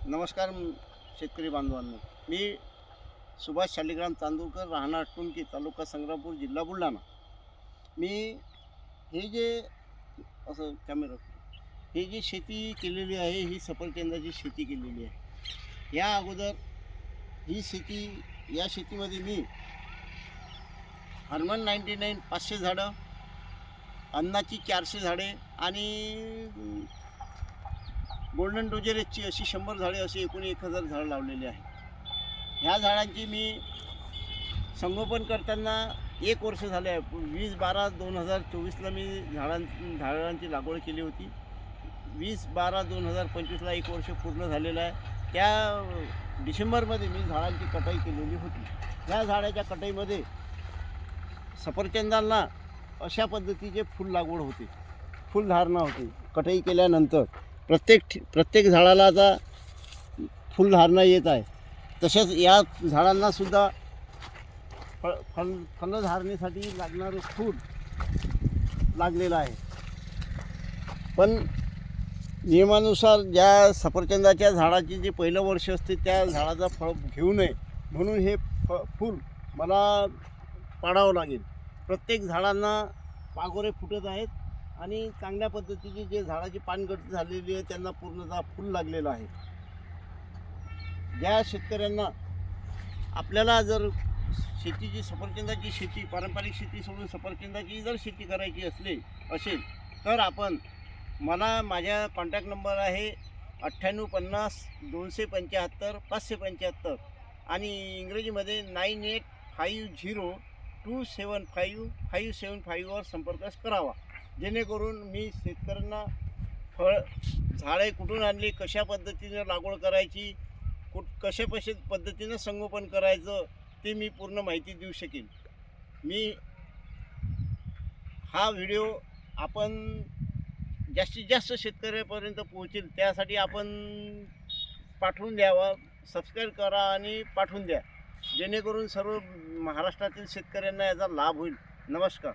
नमस्कार शेतकरी बांधवांनो. मी सुभाष शालिग्राम चांदूरकर, राहणार टुमकी, तालुका संग्रामपूर, जिल्हा बुलढाणा. मी हे जे असं कॅमेरा हे जी शेती केलेली आहे, ही सफरचंदाची शेती केलेली आहे. या अगोदर ही शेती या शेतीमध्ये मी हर्मन 99 500 झाडं, अन्नाची 400 झाडे आणि गोल्डन डोजेरेसची अशी 100 झाडे, अशी एकूण 1000 झाडं लावलेली आहे. ह्या झाडांची मी संगोपन करताना 1 वर्ष झाले आहे. 20-12-2024ला मी झाडांची लागवड केली होती. 20-12-2025ला 1 वर्ष पूर्ण झालेलं आहे. त्या डिसेंबरमध्ये मी झाडांची कटाई केलेली होती. ह्या झाडाच्या कटाईमध्ये सफरचंदांना अशा पद्धतीचे फूल लागवड होते, फुलधारणा होते. कटाई केल्यानंतर प्रत्येक झाडाला आता फुलधारणा येत आहे. तसेच या झाडांनासुद्धा फलधारणेसाठी लागणारं फूल लागलेलं आहे. पण नियमानुसार ज्या सफरचंदाच्या झाडाची जे पहिलं वर्ष असते त्या झाडाचा फळ घेऊ नये म्हणून हे फूल मला पाडावं लागेल. प्रत्येक झाडांना पागोरे फुटत आहेत आणि चांगल्या पद्धतीची जे झाडाची पानगळती झालेली आहे त्यांना पूर्णतः फूल लागलेलं आहे. ज्या शेतकऱ्यांना आपल्याला जर शेतीची सफरचंदाची शेती, पारंपरिक शेती सोडून सफरचंदाची जर शेती करायची असेल तर आपण माझ्या कॉन्टॅक्ट नंबर आहे 9850 275 575 आणि इंग्रजीमध्ये 9850275575 वर संपर्क करावा. जेणेकरून मी शेतकऱ्यांना झाडे कुठून आणली, कशा पद्धतीने लागवड करायची, कशा पद्धतीनं संगोपन करायचं ते मी पूर्ण माहिती देऊ शकेन. हा व्हिडिओ आपण जास्तीत जास्त शेतकऱ्यापर्यंत पोहोचेल त्यासाठी आपण पाठवून द्यावा. सबस्क्राईब करा आणि पाठवून द्या, जेणेकरून सर्व महाराष्ट्रातील शेतकऱ्यांना याचा लाभ होईल. नमस्कार.